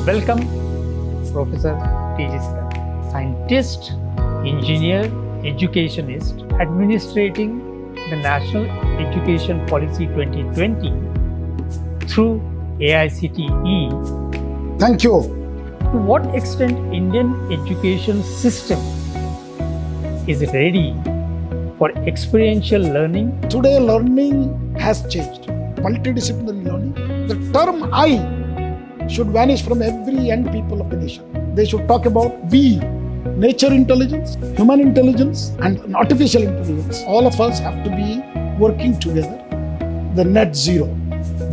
Welcome, Professor T.G. Sitharam, scientist, engineer, educationist, administrating the National Education Policy 2020 through AICTE. Thank you. To what extent Indian education system is ready for experiential learning? Today, learning has changed. Multidisciplinary learning. The term I should vanish from every young people of the nation. They should talk about we, nature intelligence, human intelligence, and artificial intelligence. All of us have to be working together. The net zero.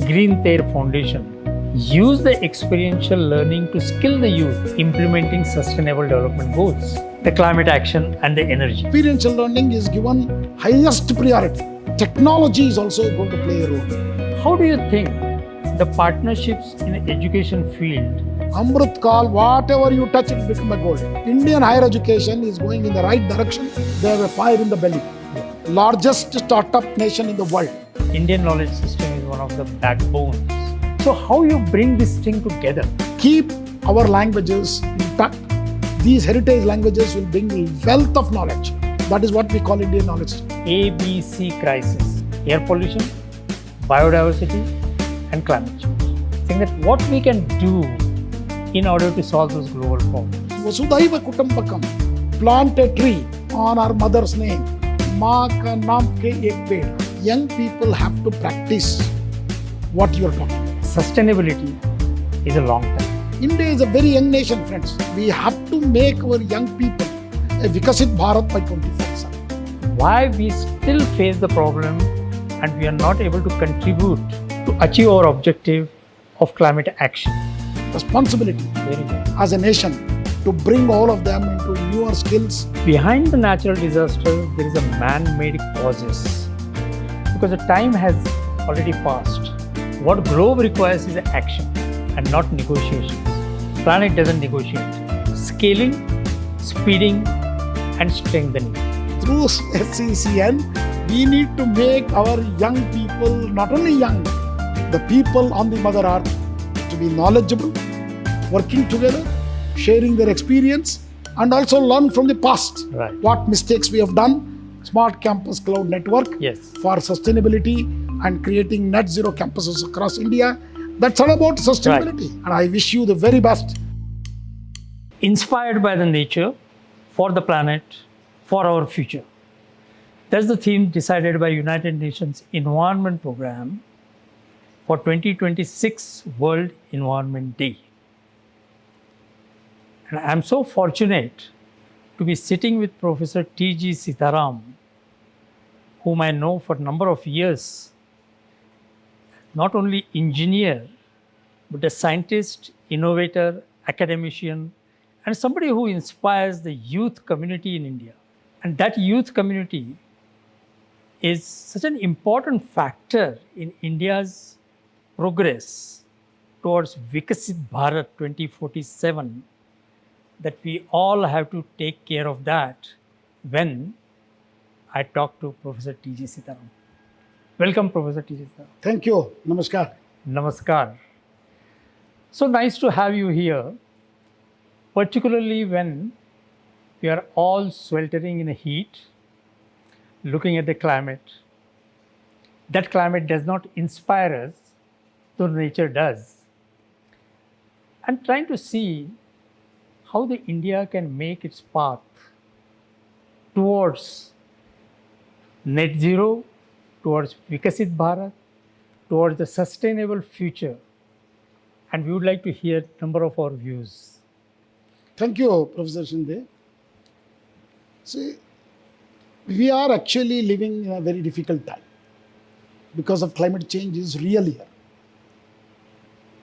Green Tear Foundation use the experiential learning to skill the youth implementing sustainable development goals, the climate action and the energy. Experiential learning is given highest priority. Technology is also going to play a role. How do you think the partnerships in the education field? Amrut Kal, whatever you touch, it become a gold. Indian higher education is going in the right direction. They have a fire in the belly. Largest startup nation in the world. Indian knowledge system is one of the backbones. So how you bring this thing together? Keep our languages intact. These heritage languages will bring wealth of knowledge. That is what we call Indian knowledge. ABC crisis: air pollution, biodiversity, and climate change. Saying that what we can do in order to solve those global problems. Vasudhaiva Kutumbakam. Plant a tree on our mother's name. Maa ka naam ke ek ped. Young people have to practice what you are talking about. Sustainability is a long term. India is a very young nation, friends. We have to make our young people a Viksit Bharat by 2047. Why we still face the problem and we are not able to contribute to achieve our objective of climate action? Responsibility Very good. as a nation to bring all of them into newer skills. Behind the natural disaster, there is a man-made causes. Because the time has already passed. What globe requires is action and not negotiations. Planet doesn't negotiate. Scaling, speeding, and strengthening. Through SCCN, we need to make our young people, not only young, the people on the Mother Earth, to be knowledgeable, working together, sharing their experience, and also learn from the past. Right. What mistakes we have done. Smart Campus Cloud Network Yes. for sustainability and creating net zero campuses across India. That's all about sustainability. Right. And I wish you the very best. Inspired by the nature, for the planet, for our future. That's the theme decided by United Nations Environment Program for 2026 World Environment Day. And I'm so fortunate to be sitting with Professor T.G. Sitharam, whom I know for a number of years, not only engineer, but a scientist, innovator, academician, and somebody who inspires the youth community in India. And that youth community is such an important factor in India's progress towards Viksit Bharat 2047, that we all have to take care of that when I talk to Professor T.G. Sitharam. Welcome, Professor T.G. Sitharam. Thank you. Namaskar. Namaskar. So nice to have you here, particularly when we are all sweltering in the heat, looking at the climate. That climate does not inspire us, though nature does. And trying to see how the India can make its path towards net zero, towards Viksit Bharat, towards the sustainable future. And we would like to hear a number of our views. Thank you, Professor Shinde. See, we are actually living in a very difficult time because of climate change is real here.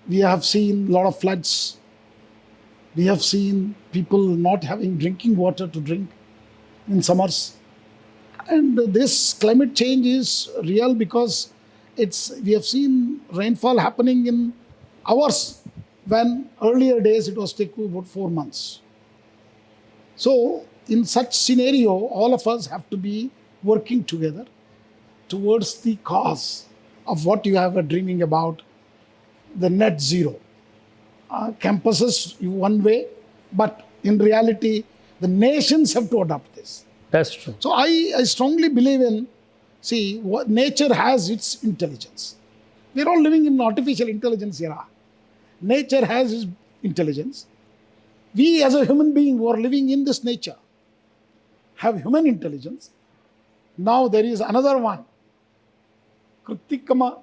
We have seen a lot of floods. We have seen people not having drinking water to drink in summers. And this climate change is real because we have seen rainfall happening in hours when earlier days it was taking about 4 months. So in such scenario, all of us have to be working together towards the cause of what you have been dreaming about, the net zero. campuses one way, but in reality, the nations have to adopt this. That's true. So I strongly believe in, see, what nature has its intelligence. We're all living in artificial intelligence era. Nature has its intelligence. We as a human being who are living in this nature have human intelligence. Now there is another one, Kritikama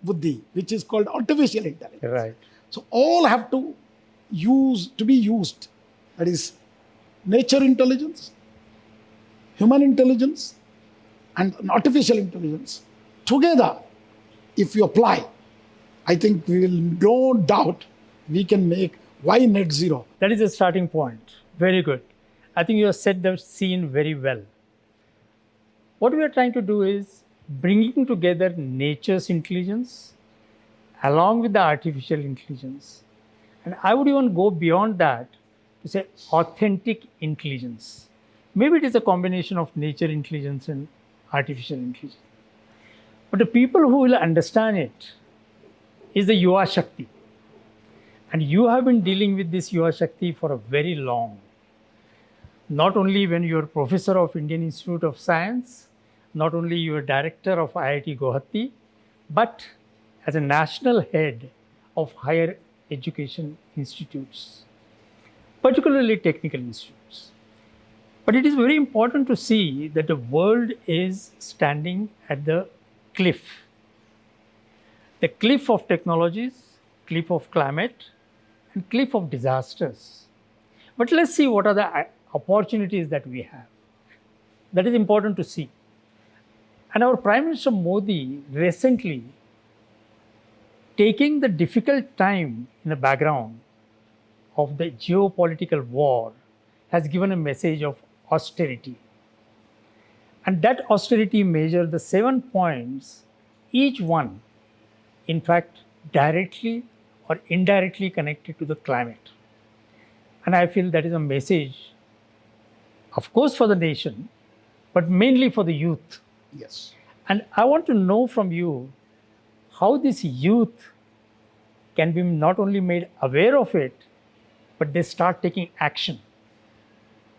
Buddhi, which is called artificial intelligence. Right. So all have to be used. That is nature intelligence, human intelligence, and artificial intelligence together. If you apply, I think we will no doubt we can make why net zero. That is a starting point. Very good. I think you have set the scene very well. What we are trying to do is bringing together nature's intelligence along with the artificial intelligence. And I would even go beyond that to say authentic intelligence. Maybe it is a combination of nature intelligence and artificial intelligence. But the people who will understand it is the Yuva Shakti. And you have been dealing with this Yuva Shakti for a very long. Not only when you are professor of Indian Institute of Science, not only you are director of IIT Guwahati, but as a national head of higher education institutes, particularly technical institutes. But it is very important to see that the world is standing at the cliff. The cliff of technologies, cliff of climate, and cliff of disasters. But let's see what are the opportunities that we have. That is important to see. And our Prime Minister Modi recently, taking the difficult time in the background of the geopolitical war, has given a message of austerity. And that austerity measure, the 7 points, each one, in fact, directly or indirectly connected to the climate. And I feel that is a message, of course, for the nation, but mainly for the youth. Yes. And I want to know from you how this youth can be not only made aware of it, but they start taking action.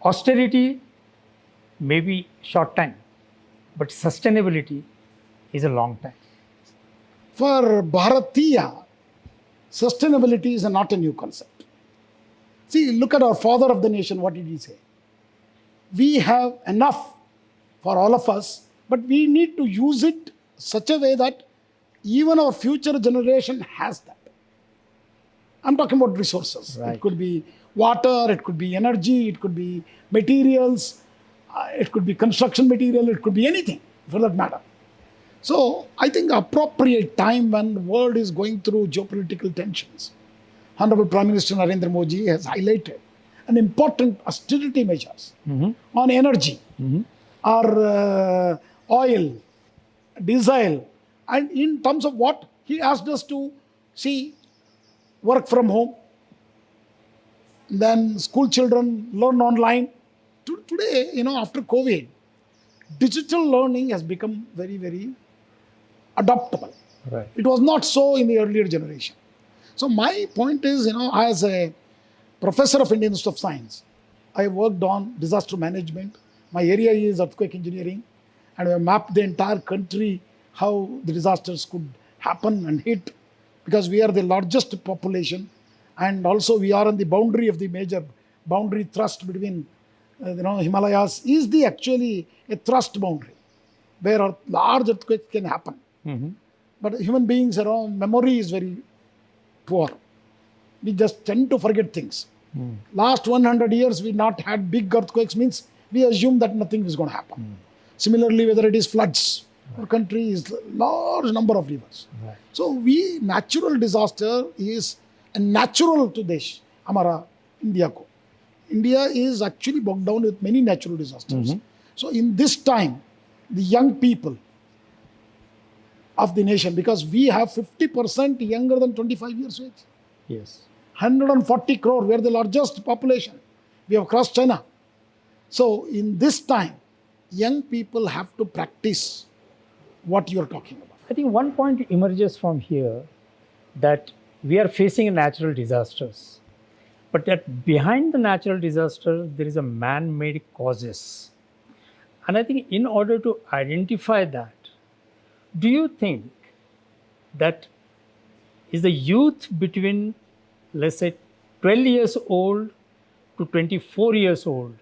Austerity may be short time, but sustainability is a long time. For Bharatiya, sustainability is not a new concept. See, look at our father of the nation, what did he say? We have enough for all of us, but we need to use it such a way that even our future generation has that. I'm talking about resources. Right. It could be water, it could be energy, it could be materials, it could be construction material, it could be anything for that matter. So I think appropriate time when the world is going through geopolitical tensions, Honorable Prime Minister Narendra Modi has highlighted an important austerity measures on energy, or oil, diesel, and in terms of what he asked us to see, work from home, then school children learn online. Today, after COVID, digital learning has become very, very adaptable. Right. It was not so in the earlier generation. So my point is, as a professor of Indian Institute of Science, I worked on disaster management. My area is earthquake engineering, and we mapped the entire country how the disasters could happen and hit, because we are the largest population, and also we are on the boundary of the major boundary thrust between Himalayas is actually a thrust boundary where a large earthquake can happen. But human beings around memory is very poor. We just tend to forget things. Last 100 years we not had big earthquakes, means we assume that nothing is going to happen. Similarly, whether it is floods, our country is large number of rivers. Right. So natural disaster is a natural to desh, Hamara India ko. India is actually bogged down with many natural disasters. So in this time, the young people of the nation, because we have 50% younger than 25 years age. Yes. 140 crore, we are the largest population. We have crossed China. So in this time, young people have to practice what you are talking about. I think one point emerges from here, that we are facing natural disasters, but that behind the natural disaster there is a man-made causes. And I think in order to identify that, do you think that is the youth between, let's say, 12 years old to 24 years old,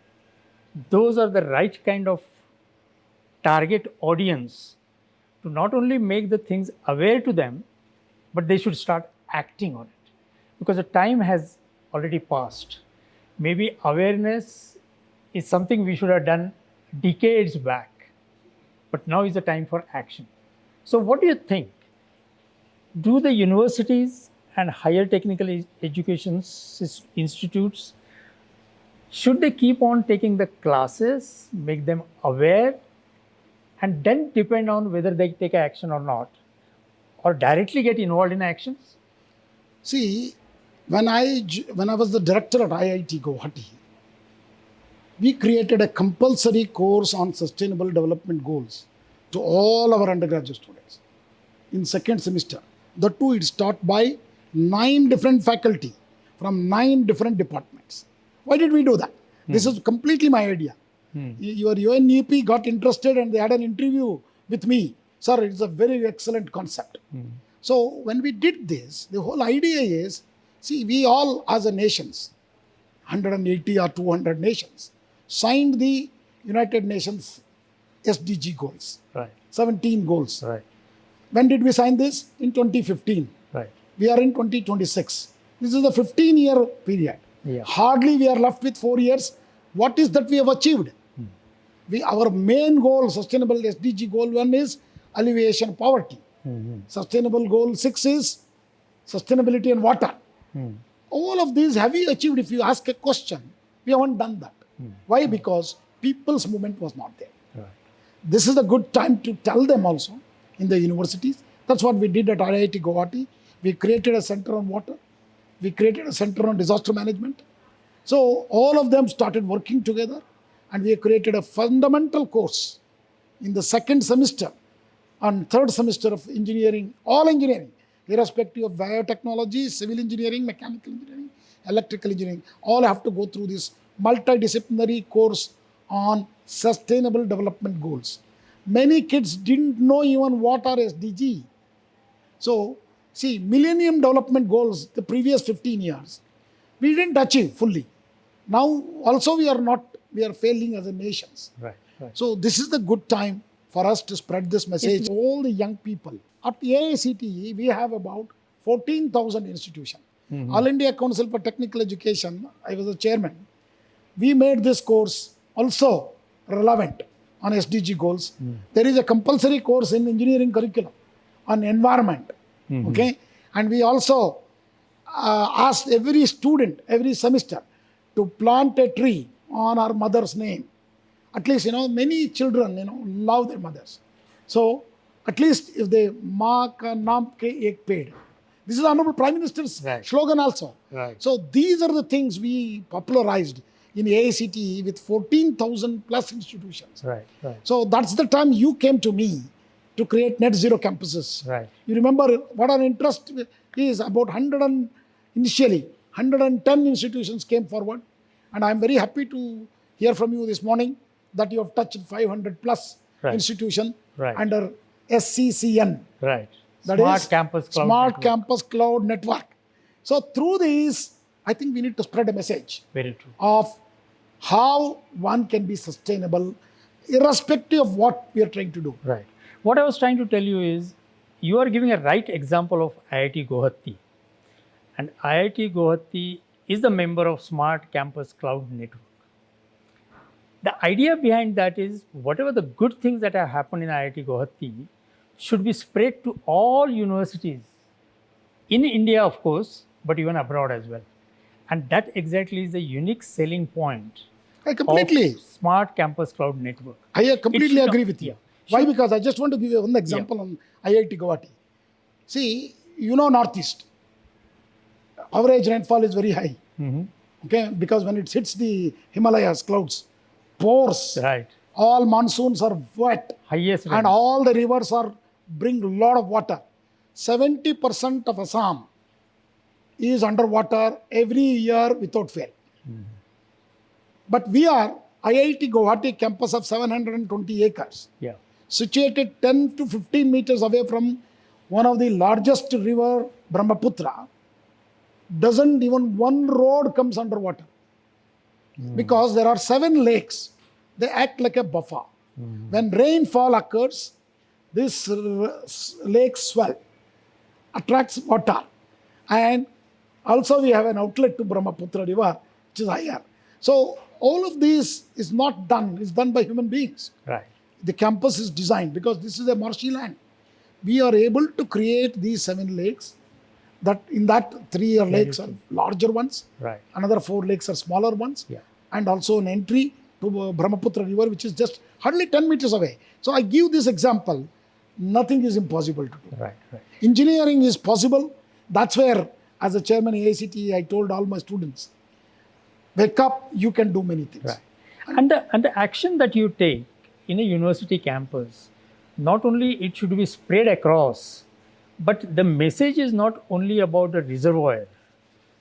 those are the right kind of target audience to not only make the things aware to them, but they should start acting on it? Because the time has already passed. Maybe awareness is something we should have done decades back, but now is the time for action. So, what do you think? Do the universities and higher technical education institutes, should they keep on taking the classes, make them aware, and then depend on whether they take action or not, or directly get involved in actions? See, when I was the director at IIT Guwahati, we created a compulsory course on sustainable development goals to all our undergraduate students in second semester. The two, it's taught by 9 different faculty from 9 different departments. Why did we do that? This is completely my idea. Your UNEP got interested and they had an interview with me. Sir, it's a very excellent concept. So when we did this, the whole idea is, see, we all as a nations, 180 or 200 nations, signed the United Nations SDG goals, Right, 17 goals. right, When did we sign this? In 2015. right. We are in 2026. This is a 15-year period. Yeah. Hardly we are left with 4 years. What is that we have achieved? Our main goal, sustainable SDG goal 1 is alleviation of poverty. Sustainable goal 6 is sustainability and water. All of these have we achieved? If you ask a question, we haven't done that. Why? Because people's movement was not there. Right. This is a good time to tell them also in the universities. That's what we did at IIT Guwahati. We created a center on water. We created a center on disaster management. So all of them started working together, and we created a fundamental course in the second semester and third semester of engineering, all engineering, irrespective of biotechnology, civil engineering, mechanical engineering, electrical engineering, all have to go through this multidisciplinary course on sustainable development goals. Many kids didn't know even what are SDG. So, see, Millennium Development Goals, the previous 15 years, we didn't achieve fully. Now, also we are failing as a nations. Right, right. So, this is the good time for us to spread this message to all the young people. At AICTE, we have about 14,000 institutions. All India Council for Technical Education, I was the chairman. We made this course also relevant on SDG goals. There is a compulsory course in engineering curriculum on environment. Okay, and we also asked every student every semester to plant a tree on our mother's name. At least, many children, love their mothers. So, at least if they maa ka naam ke ek ped. This is Honorable Prime Minister's slogan also. Right. So, these are the things we popularized in AICTE with 14,000 plus institutions. Right, right. So, that's the time you came to me to create net zero campuses. Right. You remember what our interest is, about 110 institutions came forward. And I'm very happy to hear from you this morning that you have touched 500 plus institution under SCCN. Right. That Smart is Campus Cloud Smart Network. Campus Cloud Network. So through these, I think we need to spread a message Very true. of how one can be sustainable irrespective of what we are trying to do. Right. What I was trying to tell you is, you are giving a right example of IIT Guwahati. And IIT Guwahati is the member of Smart Campus Cloud Network. The idea behind that is, whatever the good things that have happened in IIT Guwahati should be spread to all universities in India, of course, but even abroad as well. And that exactly is the unique selling point I completely of Smart Campus Cloud Network. I completely should- agree with you. yeah. Why? Because I just want to give you one example on IIT Guwahati. See, Northeast, average rainfall is very high. Okay, because when it hits the Himalayas, clouds, pours, Right. all monsoons are wet, Highest and rain. all the rivers bring a lot of water. 70% of Assam is underwater every year without fail. But we are IIT Guwahati campus of 720 acres, Yeah. situated 10 to 15 meters away from one of the largest river, Brahmaputra. Doesn't even one road comes underwater. Because there are 7 lakes. They act like a buffer. When rainfall occurs, this lake swell, attracts water. And also we have an outlet to Brahmaputra river, which is higher. So all of this is not done, it's done by human beings. Right. The campus is designed because this is a marshy land. We are able to create these 7 lakes. That in that 3 lakes are larger ones. Right. Another 4 lakes are smaller ones. Yeah. And also an entry to Brahmaputra river, which is just hardly 10 meters away. So I give this example. Nothing is impossible to do. Right. Right. Engineering is possible. That's where, as a chairman AICTE, I told all my students, wake up, you can do many things. Right. And the action that you take in a university campus, not only it should be spread across, but the message is not only about the reservoir.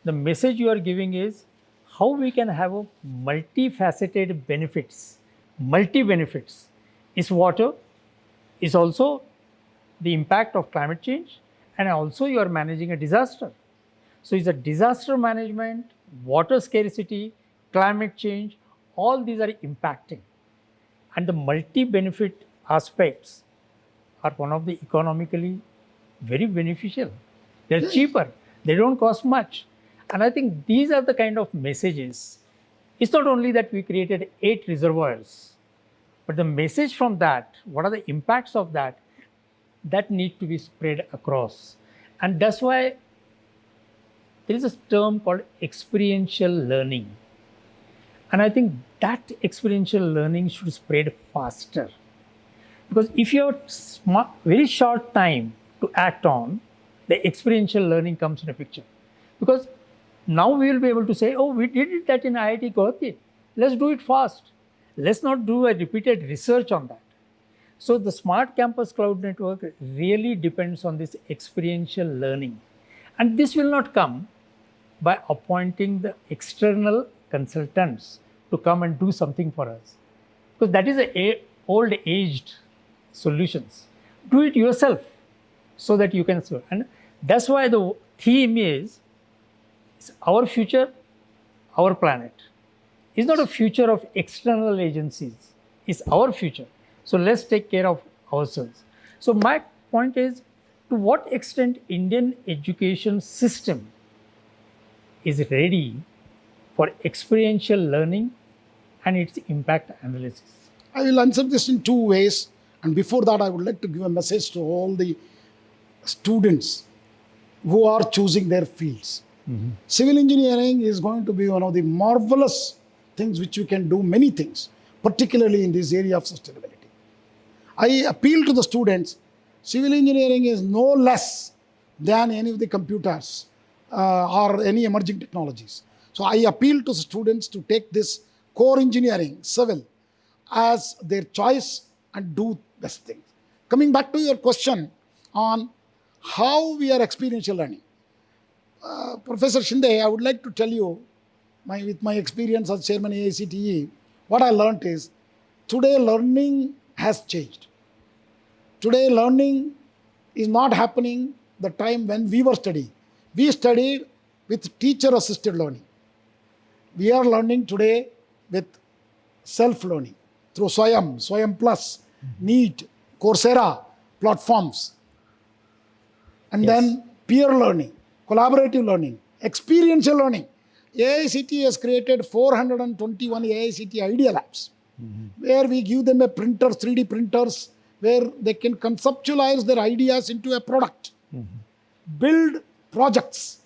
The message you are giving is how we can have a multifaceted benefits, multi-benefits. Is water, is also the impact of climate change, and also you are managing a disaster. So it's a disaster management, water scarcity, climate change, all these are impacting. And the multi-benefit aspects are one of the economically very beneficial. They're cheaper, they don't cost much. And I think these are the kind of messages. It's not only that we created 8 reservoirs, but the message from that, what are the impacts of that, that need to be spread across. And that's why there is a term called experiential learning. And I think that experiential learning should spread faster. Because if you have very short time to act on, the experiential learning comes in a picture. Because now we will be able to say, oh, we did that in IIT Guwahati. Let's do it fast. Let's not do a repeated research on that. So the Smart Campus Cloud Network really depends on this experiential learning. And this will not come by appointing the external consultants to come and do something for us. Because that is old aged solutions. Do it yourself so that you can serve. And that's why the theme is our future, our planet. It's not a future of external agencies. It's our future. So let's take care of ourselves. So my point is, to what extent Indian education system is ready for experiential learning and its impact analysis? I will answer this in 2 ways. And before that, I would like to give a message to all the students who are choosing their fields. Civil engineering is going to be one of the marvelous things which you can do many things, particularly in this area of sustainability. I appeal to the students, civil engineering is no less than any of the computers or any emerging technologies. So I appeal to the students to take this core engineering, civil, as their choice and do best things. Coming back to your question on how we are experiential learning. Professor Shinde, I would like to tell you, with my experience as chairman AICTE, what I learned is, today learning has changed. Today learning is not happening the time when we were studying. We studied with teacher-assisted learning. We are learning today with self-learning through Swayam Plus, NEET, Coursera platforms. And then peer learning, collaborative learning, experiential learning. AICTE has created 421 AICTE Idea Labs, where we give them a printer, 3D printers, where they can conceptualize their ideas into a product, build projects,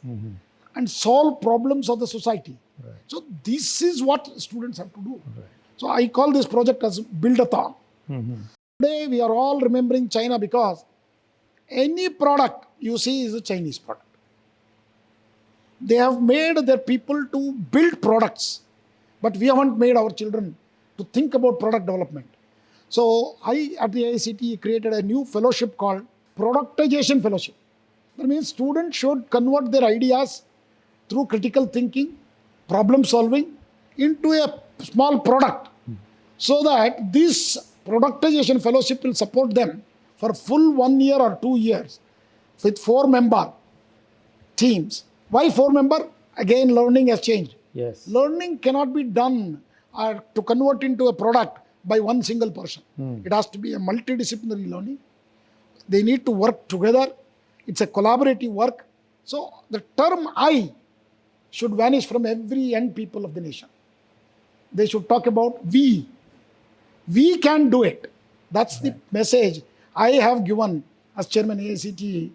and solve problems of the society. Right. So this is what students have to do. Right. So I call this project as Build-a-thon. Today we are all remembering China because any product you see is a Chinese product. They have made their people to build products, but we haven't made our children to think about product development. So I, at the AICTE, created a new fellowship called Productization Fellowship. That means students should convert their ideas through critical thinking, problem solving into a small product, so that this productization fellowship will support them for full 1 year or 2 years with 4-member teams. Why 4-member? Again, learning has changed. Yes. Learning cannot be done or to convert into a product by one single person. It has to be a multidisciplinary learning. They need to work together. It's a collaborative work. So the term I should vanish from every young people of the nation. They should talk about we. We can do it. That's the message I have given as chairman AICTE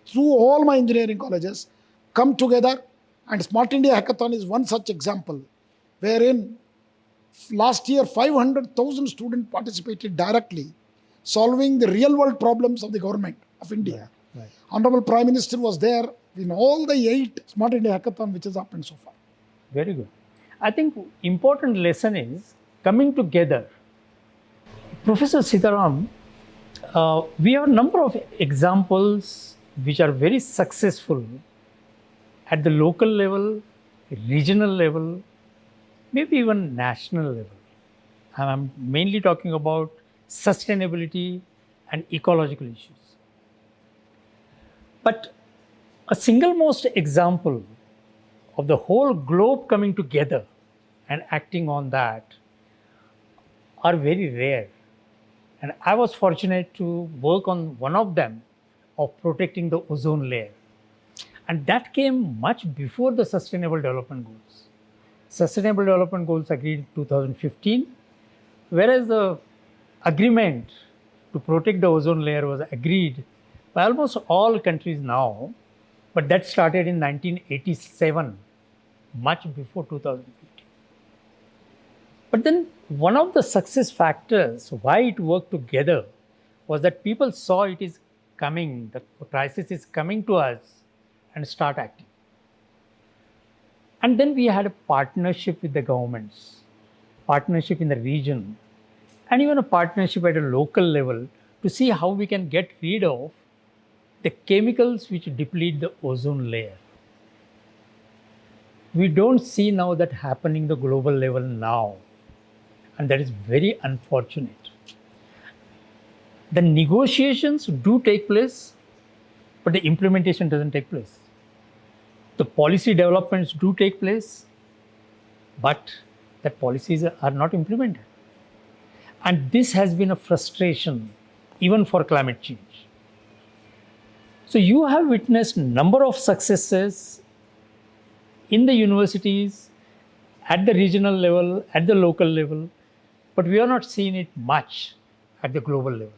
through all my engineering colleges. Come together, and Smart India Hackathon is one such example, wherein last year 500,000 students participated directly, solving the real world problems of the government of India. Right. Honorable Prime Minister was there in all the 8 Smart India Hackathon which has happened so far. Very good. I think important lesson is coming together. Professor Sitharam, we have a number of examples which are very successful at the local level, regional level, maybe even national level. And I'm mainly talking about sustainability and ecological issues. But a single most example of the whole globe coming together and acting on that are very rare. And I was fortunate to work on one of them, of protecting the ozone layer. And that came much before the Sustainable Development Goals. Sustainable Development Goals agreed in 2015, whereas the agreement to protect the ozone layer was agreed by almost all countries now, but that started in 1987, much before 2015. But then one of the success factors why it worked together was that people saw it is coming, the crisis is coming to us, and start acting. And then we had a partnership with the governments, partnership in the region, and even a partnership at a local level to see how we can get rid of the chemicals which deplete the ozone layer. We don't see now that happening the global level now, and that is very unfortunate. The negotiations do take place, but the implementation doesn't take place. The policy developments do take place, but the policies are not implemented. And this has been a frustration even for climate change. So you have witnessed number of successes in the universities, at the regional level, at the local level, but we are not seeing it much at the global level.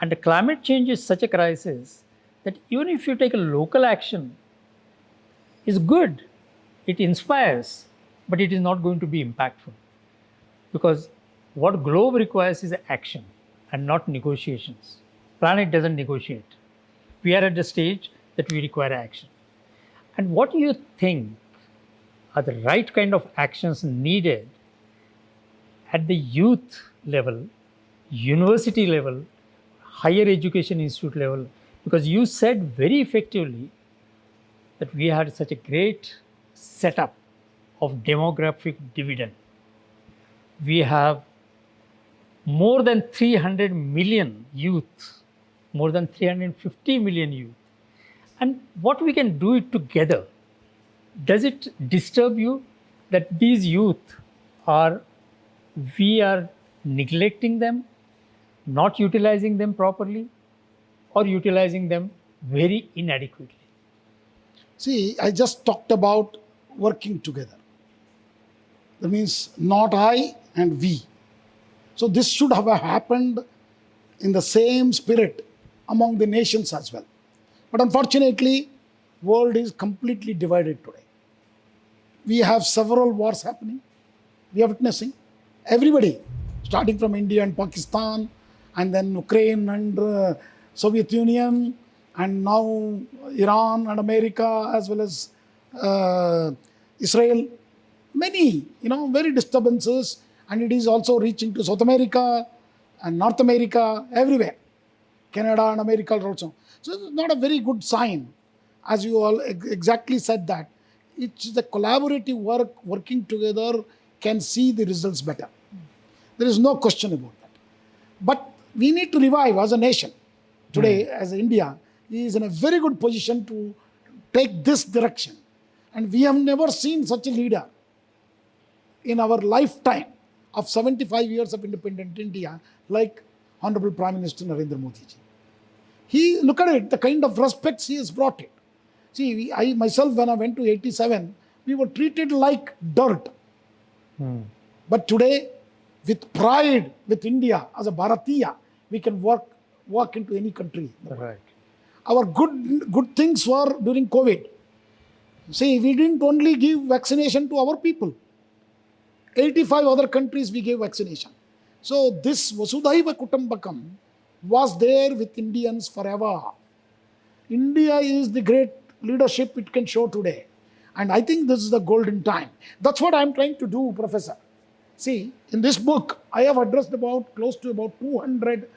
And the climate change is such a crisis that even if you take a local action, it's good, it inspires, but it is not going to be impactful. Because what globe requires is action and not negotiations. Planet doesn't negotiate. We are at the stage that we require action. And what do you think are the right kind of actions needed at the youth level, university level, higher education institute level? Because you said very effectively that we had such a great setup of demographic dividend. We have more than 300 million youth, more than 350 million youth. And what we can do it together. Does it disturb you that these youth we are neglecting them, not utilizing them properly, or utilizing them very inadequately? See, I just talked about working together. That means not I and we. So this should have happened in the same spirit among the nations as well. But unfortunately, world is completely divided today. We have several wars happening. We are witnessing. Everybody, starting from India and Pakistan, and then Ukraine and Soviet Union, and now Iran and America, as well as Israel. Many, very disturbances, and it is also reaching to South America and North America, everywhere. Canada and America also. So it's not a very good sign, as you all exactly said that. it's the collaborative work, working together can see the results better. There is no question about that. But we need to revive as a nation. Today, as India, is in a very good position to take this direction. And we have never seen such a leader in our lifetime of 75 years of independent India like Honorable Prime Minister Narendra Modi ji. Look at it, the kind of respect he has brought it. See, I myself, when I went to 87, we were treated like dirt. But today, with pride, with India as a Bharatiya, we can walk into any country. Right. Our good things were during COVID. See, we didn't only give vaccination to our people. 85 other countries we gave vaccination. So this Vasudhaiva Kutumbakam was there with Indians forever. India is the great leadership it can show today. And I think this is the golden time. That's what I'm trying to do, Professor. See, in this book, I have addressed close to about 200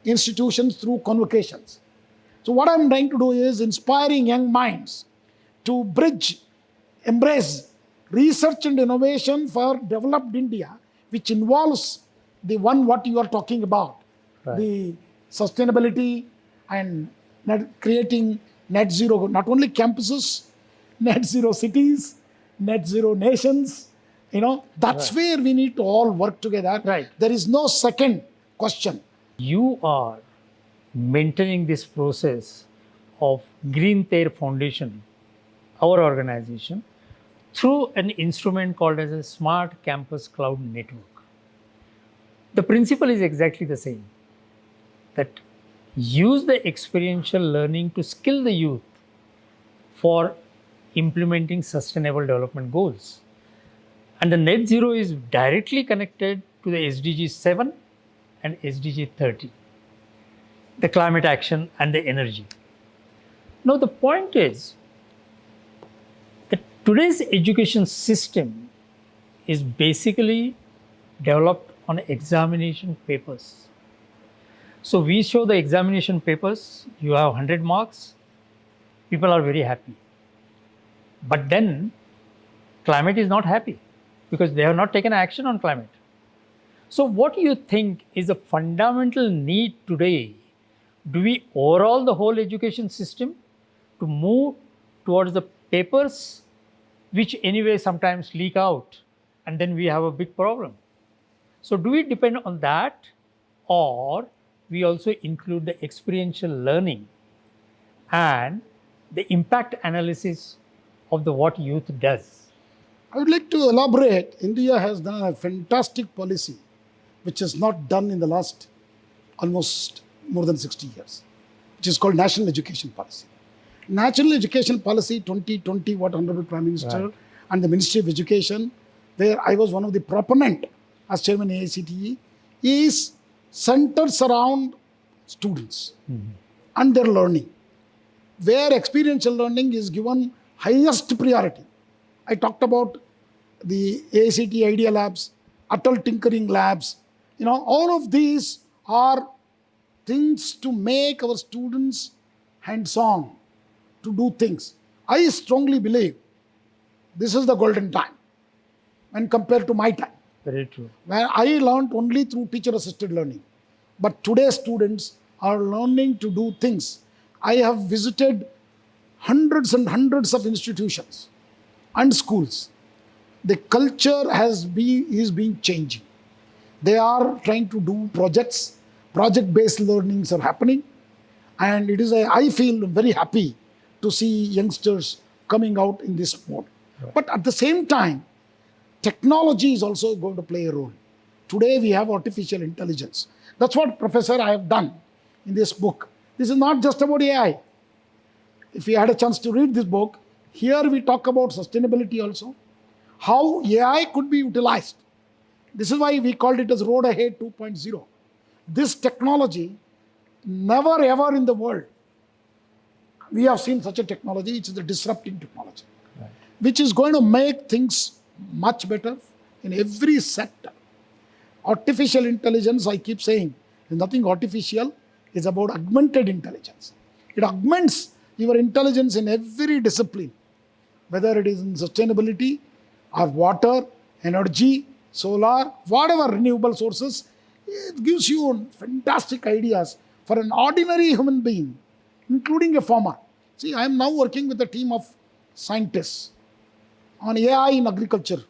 institutions through convocations. So what I'm trying to do is inspiring young minds to embrace research and innovation for developed India, which involves the one what you are talking about, the sustainability and creating net zero, not only campuses, net zero cities, net zero nations. That's where we need to all work together. Right. There is no second question. You are maintaining this process of Green Ter Foundation, our organization, through an instrument called as a Smart Campus Cloud Network. The principle is exactly the same, that use the experiential learning to skill the youth for implementing sustainable development goals. And the net zero is directly connected to the SDG 7 and SDG 30, the climate action and the energy. Now the point is that today's education system is basically developed on examination papers. So we show the examination papers, you have 100 marks, people are very happy. But then climate is not happy because they have not taken action on climate. So what do you think is the fundamental need today? Do we overhaul the whole education system to move towards the papers, which anyway sometimes leak out, and then we have a big problem? So do we depend on that, or we also include the experiential learning and the impact analysis of what youth does? I would like to elaborate. India has done a fantastic policy, which is not done in the last almost more than 60 years, which is called National Education Policy. National Education Policy 2020, what Honorable Prime Minister and the Ministry of Education, where I was one of the proponent as Chairman AICTE, is centers around students and their learning, where experiential learning is given highest priority. I talked about the AICTE Idea Labs, Atal Tinkering Labs. All of these are things to make our students hands-on, to do things. I strongly believe this is the golden time when compared to my time. Very true. Where I learned only through teacher-assisted learning. But today's students are learning to do things. I have visited hundreds and hundreds of institutions and schools. The culture is being changing. They are trying to do projects. Project-based learnings are happening. And I feel very happy to see youngsters coming out in this mode. Right. But at the same time, technology is also going to play a role. Today we have artificial intelligence. That's what, Professor, I have done in this book. This is not just about AI. If you had a chance to read this book, here we talk about sustainability also, how AI could be utilized. This is why we called it as Road Ahead 2.0. This technology, never ever in the world, we have seen such a technology. It's the disrupting technology, which is going to make things much better in every sector. Artificial intelligence, I keep saying, is nothing artificial. It's about augmented intelligence. It augments your intelligence in every discipline. whether it is in sustainability or water, energy, solar, whatever renewable sources. It gives you fantastic ideas for an ordinary human being, including a farmer. See, I am now working with a team of scientists on AI in agriculture.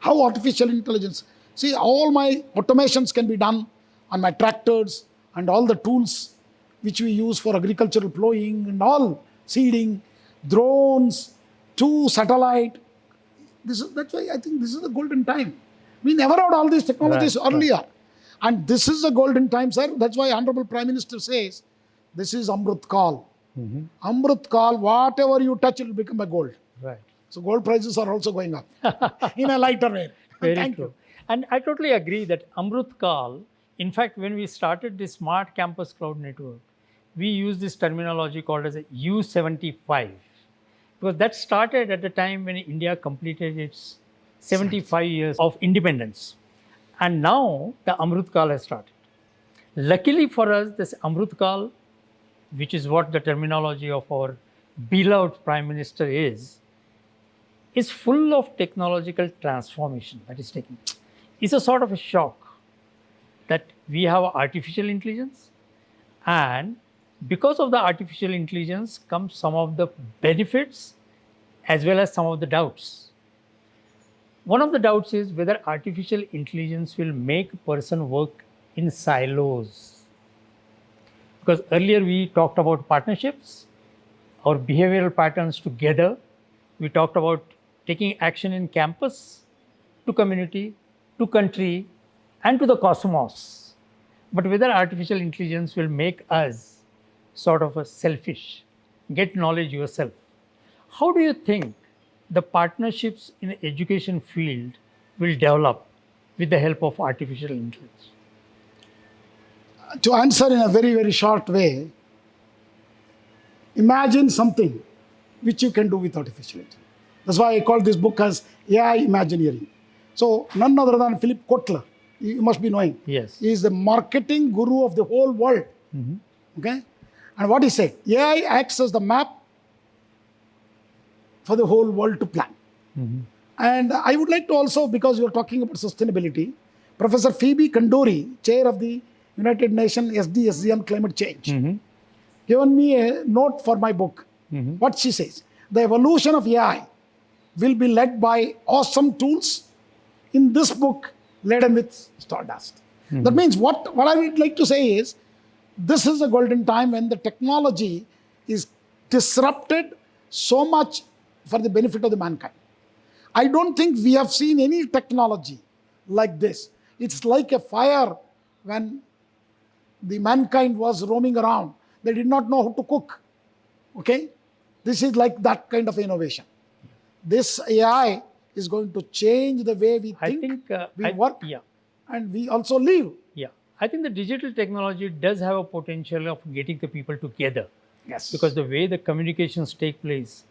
How artificial intelligence. See, all my automations can be done on my tractors and all the tools which we use for agricultural plowing and all, seeding, drones, to satellite. That's why I think this is the golden time. We never had all these technologies earlier. Right. And this is the golden time, sir. That's why Honorable Prime Minister says, this is Amrut Kal. Amrut Kal, whatever you touch, it will become a gold. Right. So gold prices are also going up in a lighter way. Very true. And I totally agree that Amrut Kal, in fact, when we started the Smart Campus Cloud Network, we used this terminology called as a U75. Because that started at the time when India completed its 75 years of independence. And now the Amrut Kal has started. Luckily for us, this Amrut Kal, which is what the terminology of our beloved Prime Minister is full of technological transformation that is taking place. It's a sort of a shock that we have artificial intelligence, and because of the artificial intelligence comes some of the benefits as well as some of the doubts. One of the doubts is whether artificial intelligence will make a person work in silos. Because earlier we talked about partnerships, our behavioral patterns together. We talked about taking action in campus, to community, to country, and to the cosmos. But whether artificial intelligence will make us sort of a selfish, get knowledge yourself. How do you think the partnerships in the education field will develop with the help of artificial intelligence? To answer in a very, very short way, imagine something which you can do with artificial intelligence. That's why I call this book as AI Imagineering. So none other than Philip Kotler, you must be knowing. Yes. He is the marketing guru of the whole world. Okay? And what he said, AI acts as the map for the whole world to plan. And I would like to also, because you are talking about sustainability, Professor Phoebe Kandori, chair of the United Nations SCCN Climate Change, given me a note for my book. What she says, the evolution of AI will be led by awesome tools, in this book laden with stardust. That means what I would like to say is, this is a golden time when the technology is disrupted so much for the benefit of the mankind. I don't think we have seen any technology like this. It's like a fire when the mankind was roaming around. They did not know how to cook. Okay? This is like that kind of innovation. This AI is going to change the way we think, we work, and we also live. Yeah. I think the digital technology does have a potential of getting the people together. Yes. Because the way the communications take place,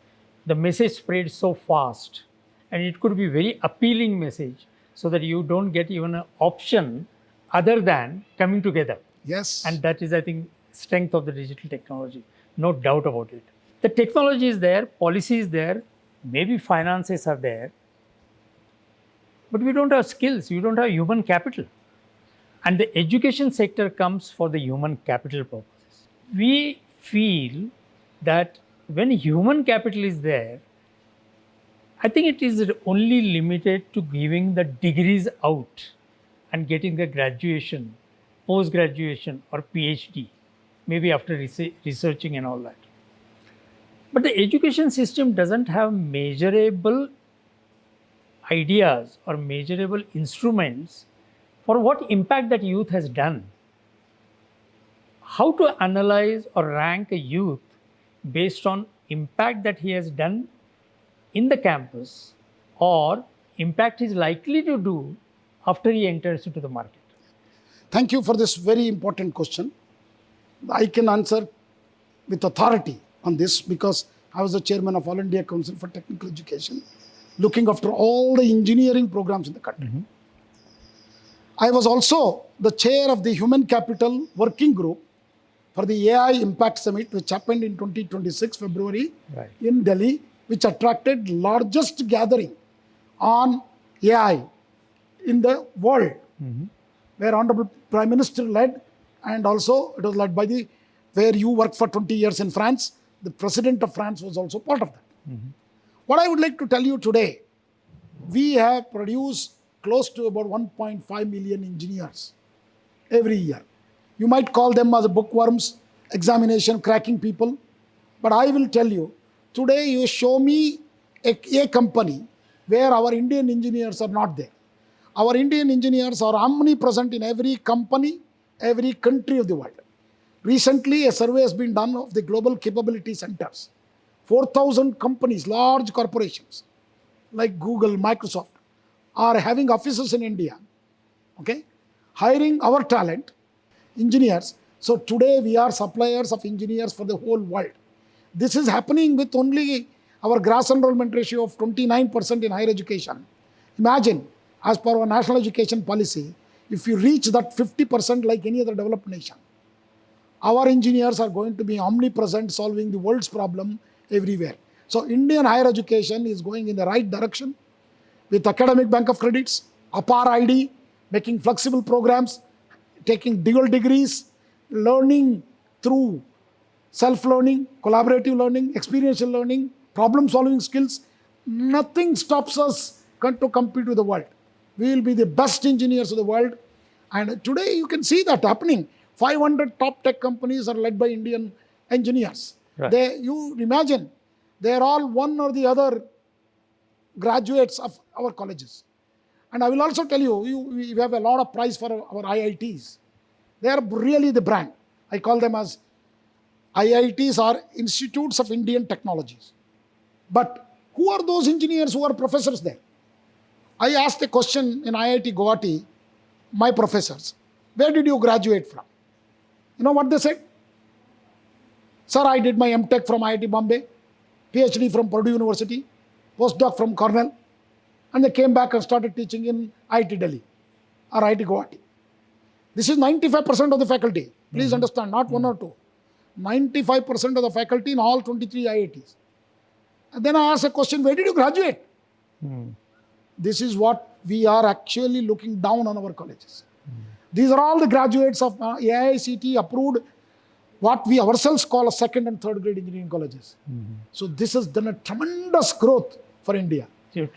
the message spreads so fast, and it could be very appealing message so that you don't get even an option other than coming together. Yes. And that is, I think, strength of the digital technology. No doubt about it. The technology is there, policy is there, maybe finances are there, but we don't have skills, we don't have human capital. And the education sector comes for the human capital purposes. We feel that when human capital is there, I think it is only limited to giving the degrees out and getting the graduation, post-graduation or PhD, maybe after researching and all that. But the education system doesn't have measurable ideas or measurable instruments for what impact that youth has done. How to analyze or rank a youth based on impact that he has done in the campus or impact he's likely to do after he enters into the market? Thank you for this very important question. I can answer with authority on this because I was the chairman of All India Council for Technical Education, looking after all the engineering programs in the country. I was also the chair of the Human Capital Working Group for the AI Impact Summit, which happened in 2026, February, in Delhi, which attracted largest gathering on AI in the world, where Honorable Prime Minister led, and also it was led by where you worked for 20 years in France. The President of France was also part of that. What I would like to tell you today, we have produced close to about 1.5 million engineers every year. You might call them as bookworms, examination cracking people, but I will tell you, today you show me a company where our Indian engineers are not there. Our Indian engineers are omnipresent in every company, every country of the world. Recently, a survey has been done of the global capability centers. 4,000 companies, large corporations like Google, Microsoft, are having offices in India, okay, hiring our talent, engineers. So today we are suppliers of engineers for the whole world. This is happening with only our gross enrollment ratio of 29% in higher education. Imagine, as per our national education policy, if you reach that 50% like any other developed nation, our engineers are going to be omnipresent, solving the world's problem everywhere. So Indian higher education is going in the right direction with academic bank of credits, APAR ID, making flexible programs, taking dual degrees, learning through self-learning, collaborative learning, experiential learning, problem-solving skills. Nothing stops us to compete with the world. We will be the best engineers of the world. And today you can see that happening. 500 top tech companies are led by Indian engineers. Right. You imagine, they are all one or the other graduates of our colleges. And I will also tell you, we have a lot of prize for our IITs. They are really the brand. I call them as IITs are institutes of Indian technologies. But who are those engineers who are professors there? I asked a question in IIT Guwahati, my professors, where did you graduate from? You know what they said? Sir, I did my MTech from IIT Bombay, PhD from Purdue University, postdoc from Cornell, and they came back and started teaching in IIT Delhi or IIT Guwahati. This is 95% of the faculty. Please understand, not one or two. 95% of the faculty in all 23 IITs. And then I asked a question, where did you graduate? This is what we are actually looking down on our colleges. These are all the graduates of AICTE approved, what we ourselves call a second and third grade engineering colleges. So this has done a tremendous growth for India.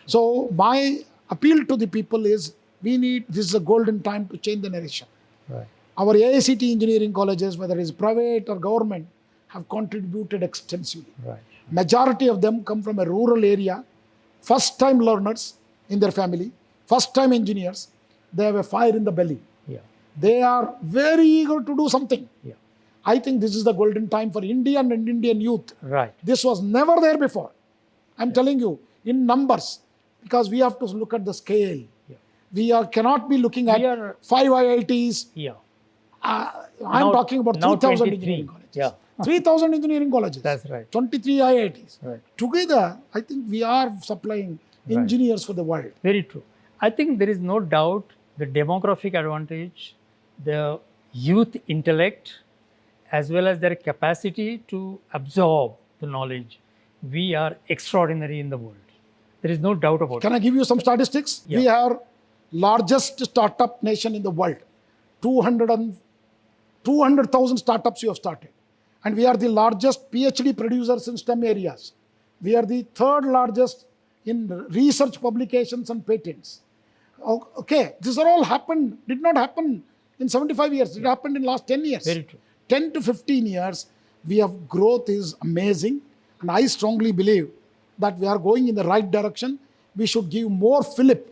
So my appeal to the people is, this is a golden time to change the narration. Right. Our AICTE engineering colleges, whether it is private or government, have contributed extensively. Right. Majority of them come from a rural area, first-time learners in their family, first-time engineers. They have a fire in the belly. Yeah. They are very eager to do something. Yeah. I think this is the golden time for Indian and Indian youth. Right. This was never there before. I'm telling you, in numbers, because we have to look at the scale. Yeah. We cannot be looking at 5 IITs. Yeah. I'm talking about 3,000 engineering colleges. Yeah. 3,000 engineering colleges. That's right. 23 IITs. Right. Together, I think we are supplying engineers for the world. Very true. I think there is no doubt the demographic advantage, the youth intellect, as well as their capacity to absorb the knowledge. We are extraordinary in the world. There is no doubt about it. Can I give you some statistics? Yeah. We are largest startup nation in the world. 200,000 startups we have started. And we are the largest PhD producers in STEM areas. We are the third largest in research publications and patents. Okay, this all did not happen in 75 years. It happened in last 10 years. Very true. 10 to 15 years, growth is amazing. And I strongly believe that we are going in the right direction. We should give more fillip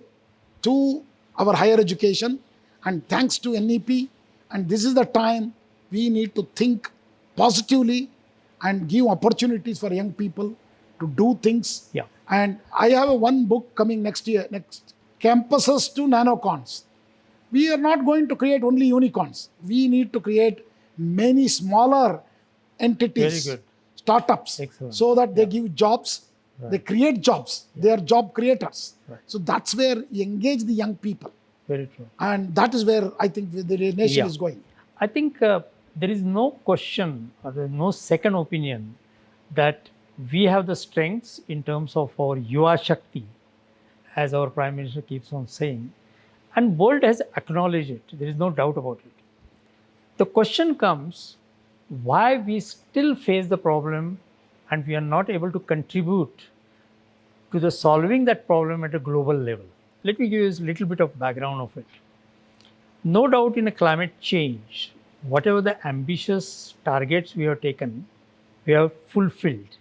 to our higher education. And thanks to NEP, and this is the time we need to think positively and give opportunities for young people to do things. Yeah. And I have one book coming next year, Campuses to Nanocons. We are not going to create only unicorns. We need to create many smaller entities, startups, so that they give jobs, they create jobs, they are job creators. So that's where you engage the young people. Very true. And that is where I think the nation is going. I think there is no question or there is no second opinion that we have the strengths in terms of our Yuva Shakti, as our Prime Minister keeps on saying, and world has acknowledged it. There is no doubt about it. The question comes, why we still face the problem and we are not able to contribute to the solving that problem at a global level. Let me give you a little bit of background of it. No doubt in a climate change, whatever the ambitious targets we have taken, we have fulfilled.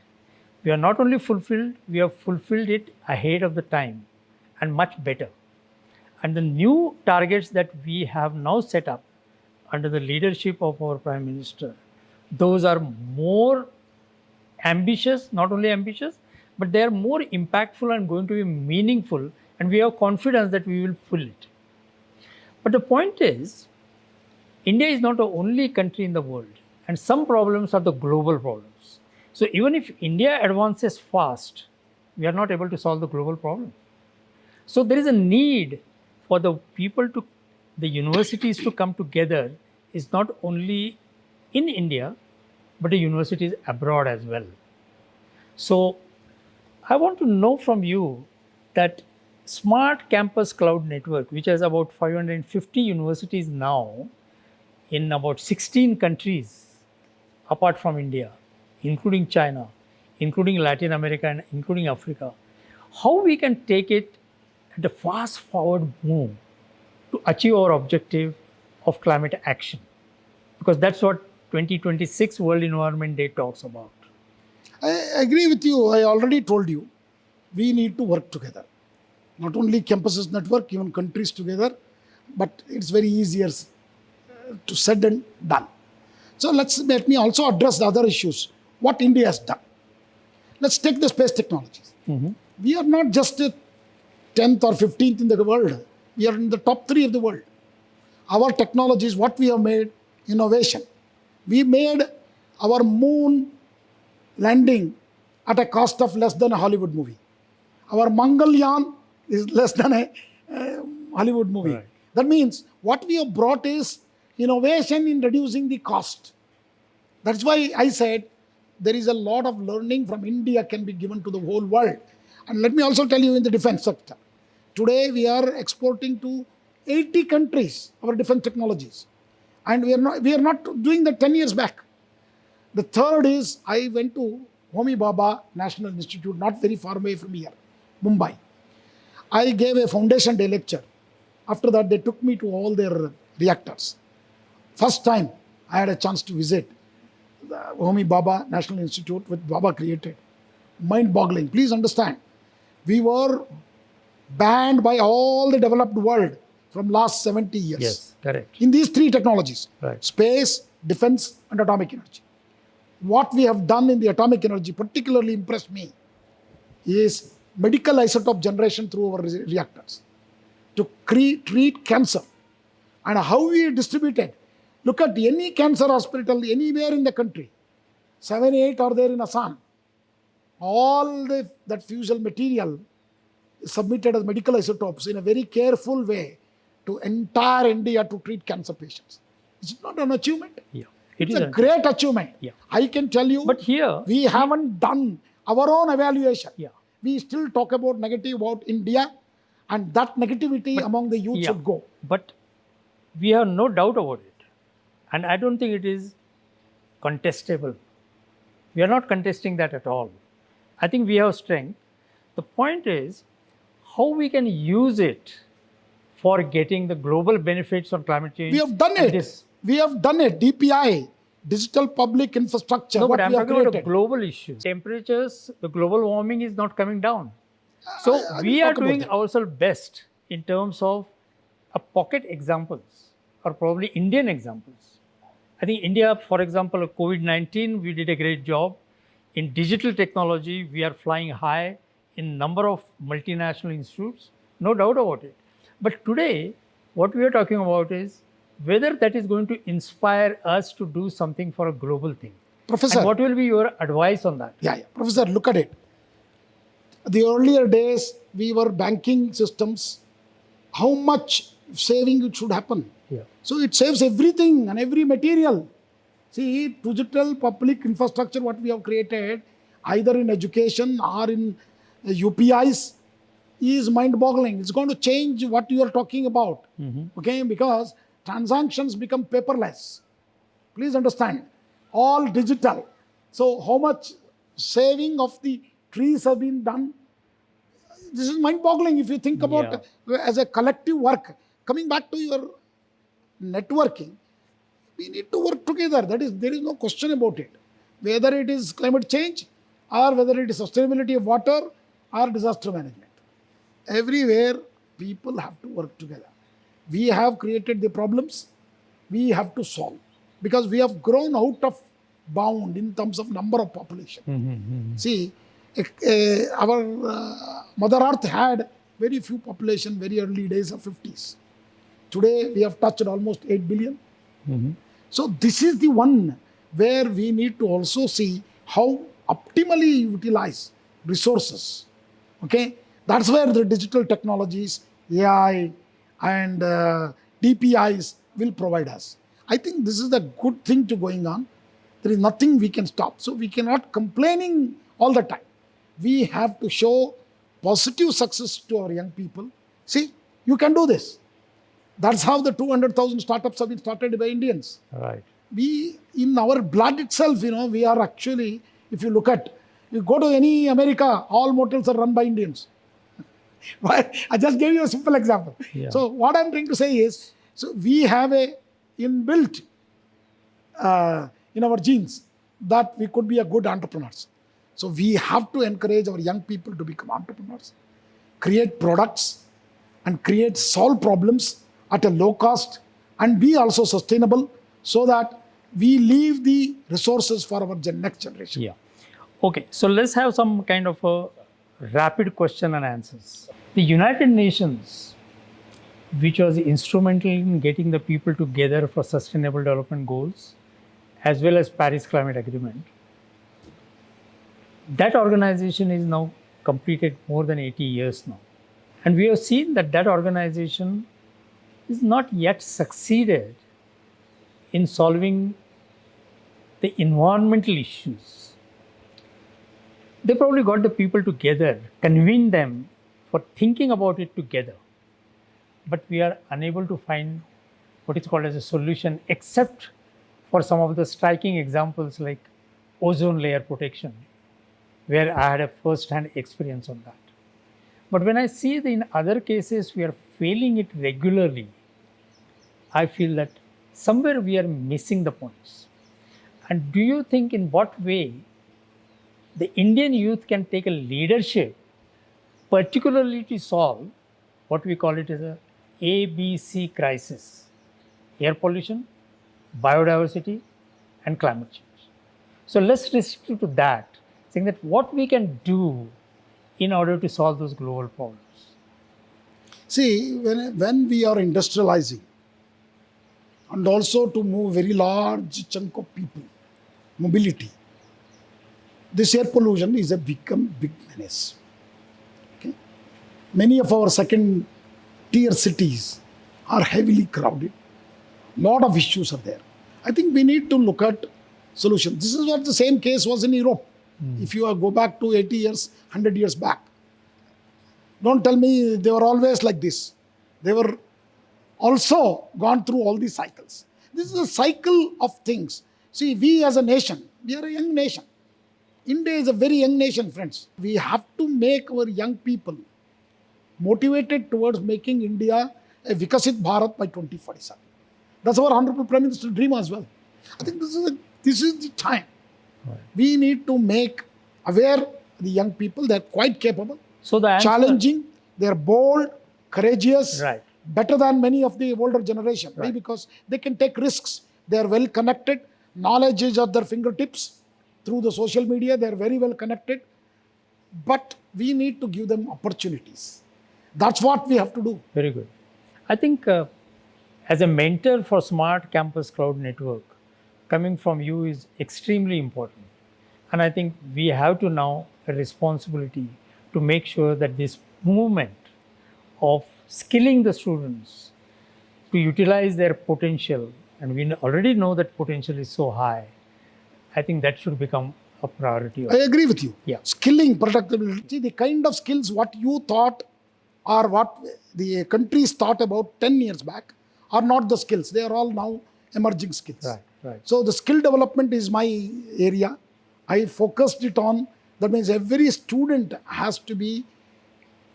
We are not only fulfilled, we have fulfilled it ahead of the time and much better. And the new targets that we have now set up under the leadership of our Prime Minister, those are more ambitious, not only ambitious, but they are more impactful and going to be meaningful, and we have confidence that we will fulfill it. But the point is, India is not the only country in the world, and some problems are the global problems. So even if India advances fast, we are not able to solve the global problem. So there is a need for the people to, the universities to come together, is not only in India, but the universities abroad as well. So I want to know from you that Smart Campus Cloud Network, which has about 550 universities now in about 16 countries apart from India, including China, including Latin America, and including Africa, how we can take it at a fast forward move to achieve our objective of climate action, because that's what 2026 World Environment Day talks about. I agree with you. I already told you, we need to work together. Not only campuses network, even countries together, but it's very easier to said and done. So let me also address the other issues. What India has done. Let's take the space technologies. We are not just a 10th or 15th in the world. We are in the top 3 of the world. Our technologies, what we have made, innovation. We made our moon landing at a cost of less than a Hollywood movie. Our Mangalyaan is less than a Hollywood movie. Right. That means what we have brought is innovation in reducing the cost. That's why I said there is a lot of learning from India can be given to the whole world. And let me also tell you in the defense sector. Today we are exporting to 80 countries our defense technologies. And we are not doing that 10 years back. The third is, I went to Homi Bhabha National Institute, not very far away from here, Mumbai. I gave a foundation day lecture. After that, they took me to all their reactors. First time I had a chance to visit the Homi Bhabha National Institute, which Bhabha created. Mind-boggling. Please understand, we were banned by all the developed world from last 70 years. Yes, correct. In these 3 technologies, Right. space, defense, and atomic energy. What we have done in the atomic energy particularly impressed me is medical isotope generation through our reactors to treat cancer, and how we distribute it. Look at any cancer hospital anywhere in the country. 7, 8 are there in Assam. All that fusion material is submitted as medical isotopes in a very careful way to entire India to treat cancer patients. It's not an achievement. Yeah, It's a great achievement. Yeah. I can tell you, But here, we haven't done our own evaluation. Yeah. We still talk about negative about India, and that negativity among the youth should go. But we have no doubt about it. And I don't think it is contestable. We are not contesting that at all. I think we have strength. The point is how we can use it for getting the global benefits on climate change. We have done it. We have done it. DPI, digital public infrastructure. No, what but I'm we have talking about a created. global issue. Temperatures, the global warming is not coming down. So I we will are talk about doing that. ourselves best in terms of a pocket examples, or probably Indian examples. I think India, for example, COVID-19, we did a great job. In digital technology, we are flying high in number of multinational institutes, no doubt about it. But today, what we are talking about is whether that is going to inspire us to do something for a global thing. Professor. And what will be your advice on that? Yeah. Professor, look at it. The earlier days, we were banking systems. How much saving it should happen? Yeah. So it saves everything and every material. See, digital public infrastructure, what we have created, either in education or in UPIs, is mind-boggling. It's going to change what you are talking about, okay? Because transactions become paperless. Please understand, all digital. So how much saving of the trees have been done? This is mind-boggling if you think about as a collective work. Coming back to your networking, we need to work together. There is no question about it. Whether it is climate change or whether it is sustainability of water or disaster management. Everywhere people have to work together. We have created the problems, we have to solve, because we have grown out of bound in terms of number of population. See, our Mother Earth had very few population, very early days of 50s. Today we have touched almost 8 billion. So this is the one where we need to also see how optimally utilize resources. Okay, that's where the digital technologies, AI and DPIs will provide us. I think this is the good thing to going on. There is nothing we can stop. So we cannot complaining all the time. We have to show positive success to our young people. See, you can do this. That's how the 200,000 startups have been started by Indians. Right. We, in our blood itself, we are actually, if you look at, you go to any America, all motels are run by Indians. I just gave you a simple example. Yeah. So what I'm trying to say is, so we have a inbuilt in our genes that we could be a good entrepreneurs. So we have to encourage our young people to become entrepreneurs, create products and solve problems at a low cost and be also sustainable, so that we leave the resources for our next generation. Yeah. Okay, so let's have some kind of a rapid question and answers. The United Nations, which was instrumental in getting the people together for sustainable development goals, as well as Paris Climate Agreement, that organization is now completed more than 80 years now. And we have seen that that organization is not yet succeeded in solving the environmental issues. They probably got the people together, convened them for thinking about it together. But we are unable to find what is called as a solution, except for some of the striking examples like ozone layer protection, where I had a first-hand experience on that. But when I see that in other cases we are failing it regularly, I feel that somewhere we are missing the points. And do you think in what way the Indian youth can take a leadership, particularly to solve what we call it as a ABC crisis: air pollution, biodiversity, and climate change? So let's restrict to that, saying that what we can do in order to solve those global problems. See, when we are industrializing, and also to move very large chunk of people, mobility, this air pollution is become big menace. Okay? Many of our second tier cities are heavily crowded. Lot of issues are there. I think we need to look at solutions. This is what the same case was in Europe. If you go back to 80 years, 100 years back. Don't tell me they were always like this. They were also gone through all these cycles. This is a cycle of things. See, we as a nation, we are a young nation. India is a very young nation, friends. We have to make our young people motivated towards making India a Viksit Bharat by 2047. That's our Honorable Prime Minister dream as well. I think this is the time. Right. We need to make aware the young people. They're quite capable, so the answer, challenging, they're bold, courageous, right, better than many of the older generation. Right. Why? Because they can take risks. They're well connected. Knowledge is at their fingertips. Through the social media, they're very well connected. But we need to give them opportunities. That's what we have to do. Very good. I think as a mentor for Smart Campus Cloud Network, coming from you is extremely important. And I think we have to now a responsibility to make sure that this movement of skilling the students to utilize their potential, and we already know that potential is so high, I think that should become a priority. I agree with you. Yeah. Skilling, productivity, the kind of skills what you thought or what the countries thought about 10 years back are not the skills. They are all now emerging skills. Right, right. So the skill development is my area. I focused it on, that means every student has to be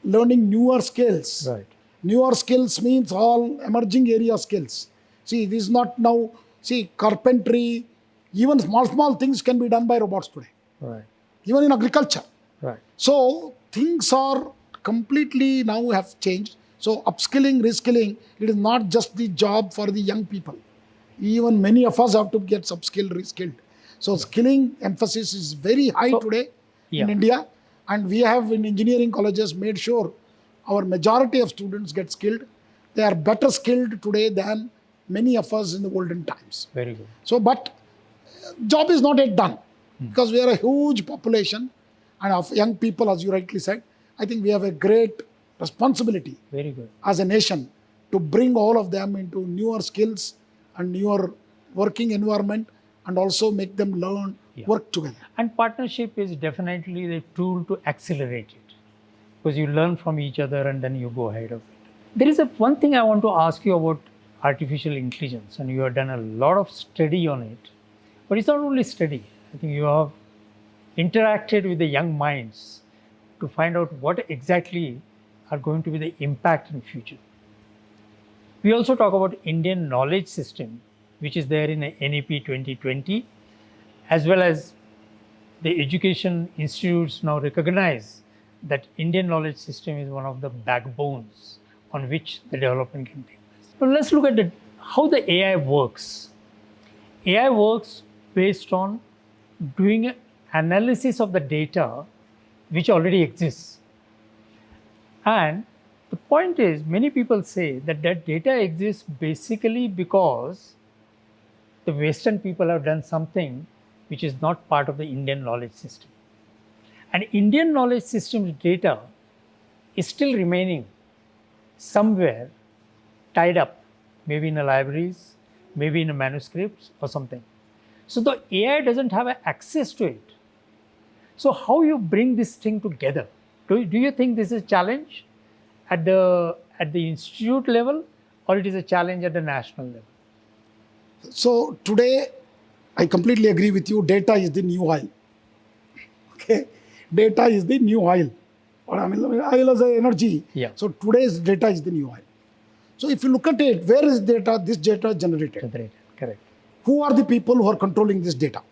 learning newer skills. Right. Newer skills means all emerging area skills. See, this is not now, see, carpentry, even small things can be done by robots today, Right. even in agriculture. Right. So things are completely now have changed. So upskilling, reskilling, it is not just the job for the young people. Even many of us have to get upskilled, reskilled. So skilling emphasis is very high today in Yeah. India, and we have in engineering colleges made sure our majority of students get skilled. They are better skilled today than many of us in the olden times. Very good. So, but job is not yet done because we are a huge population and of young people, as you rightly said. I think we have a great responsibility Very good. as a nation to bring all of them into newer skills and newer working environment and also make them learn, work together. And partnership is definitely the tool to accelerate it, because you learn from each other and then you go ahead of it. There is one thing I want to ask you about artificial intelligence, and you have done a lot of study on it. But it's not only study. I think you have interacted with the young minds to find out what exactly are going to be the impact in future. We also talk about Indian knowledge system, which is there in NEP 2020, as well as the education institutes now recognize that Indian knowledge system is one of the backbones on which the development can take place. But let's look at how the AI works. AI works based on doing an analysis of the data which already exists. And the point is, many people say that data exists basically because the Western people have done something which is not part of the Indian knowledge system. And Indian knowledge system's data is still remaining somewhere tied up, maybe in the libraries, maybe in the manuscripts or something. So the AI doesn't have access to it. So how you bring this thing together? Do you think this is a challenge at the institute level, or it is a challenge at the national level? So today, I completely agree with you. Data is the new oil. Okay, data is the new oil. Or I mean, oil is energy. Yeah. So today's data is the new oil. So if you look at it, where is data? This data is generated. Generated, correct. Who are the people who are controlling this data?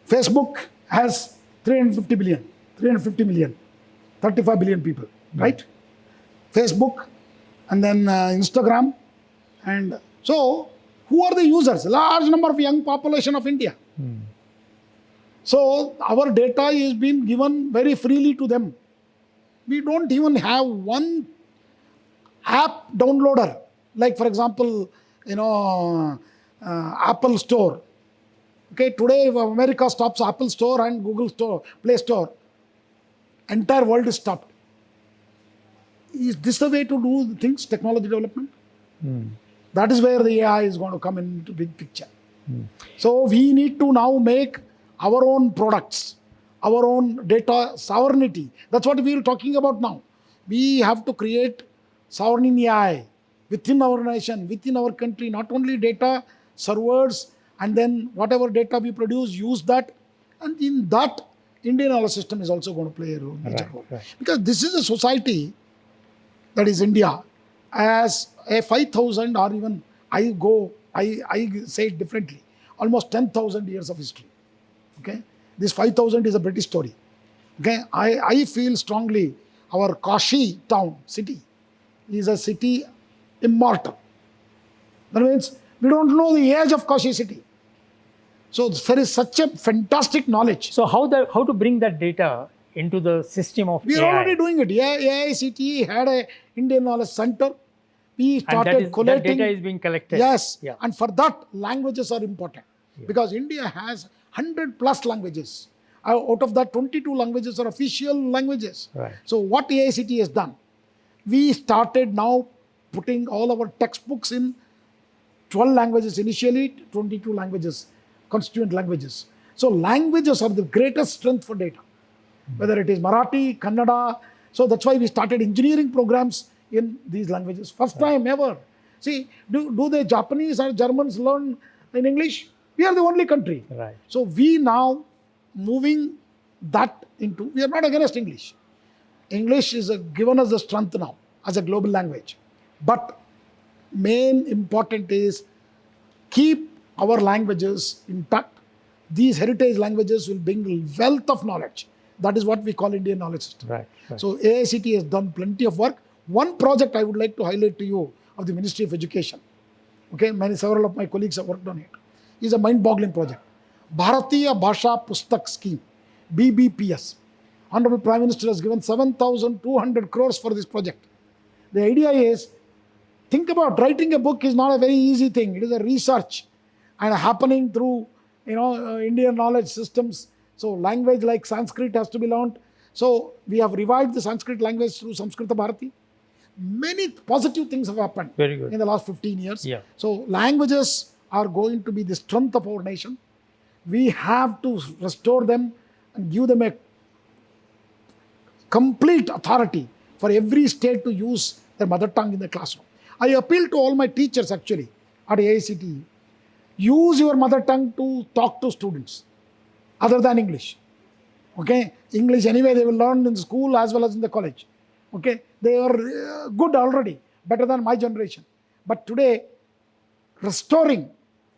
Facebook has 350 million, 35 billion people, right? Facebook, and then Instagram, and so who are the users? Large number of young population of India. So our data is being given very freely to them. We don't even have one app downloader, like for example, Apple Store. Okay, today if America stops Apple Store and Google Store, Play Store, entire world is stopped. Is this the way to do things, technology development? That is where the AI is going to come into big picture. So we need to now make our own products, our own data sovereignty. That's what we are talking about now. We have to create sovereign AI within our nation, within our country, not only data, servers, and then whatever data we produce, use that. And in that, Indian knowledge system is also going to play a major role. Right. Because this is a society, that is India, as a 5,000 or even, I say it differently, almost 10,000 years of history. Okay, this 5,000 is a British story. Okay, I feel strongly our Kashi town, city, is a city immortal. That means we don't know the age of Kashi city. So there is such a fantastic knowledge. So how to bring that data into the system of We AI? are already doing it. AICTE had a Indian knowledge center. We started collating. That data is being collected. Yes, Yeah. and for that, languages are important because India has 100 plus languages. Out of that, 22 languages are official languages. Right. So what AICTE has done, we started now putting all our textbooks in 12 languages initially, 22 languages, constituent languages. So languages are the greatest strength for data, whether it is Marathi, Kannada. So that's why we started engineering programs in these languages. First time ever. See, do the Japanese or Germans learn in English? We are the only country. Right. So we now moving that into, we are not against English. English is given us the strength now as a global language. But main important is keep our languages intact. These heritage languages will bring wealth of knowledge. That is what we call Indian knowledge system. Right. So AICTE has done plenty of work. One project I would like to highlight to you of the Ministry of Education, okay, several of my colleagues have worked on it, is a mind-boggling project. Bharatiya Bhasha Pustak Scheme, BBPS. Honorable Prime Minister has given 7,200 crores for this project. The idea is, think about writing a book is not a very easy thing. It is a research and happening through Indian knowledge systems. So language like Sanskrit has to be learned. So we have revived the Sanskrit language through Samskrita Bharati. Many positive things have happened Very good. in the last 15 years. Yeah. So languages are going to be the strength of our nation. We have to restore them and give them a complete authority for every state to use their mother tongue in the classroom. I appeal to all my teachers actually at AICTE. Use your mother tongue to talk to students other than English. Okay? English anyway they will learn in the school as well as in the college. Okay? They are good already, better than my generation. But today, restoring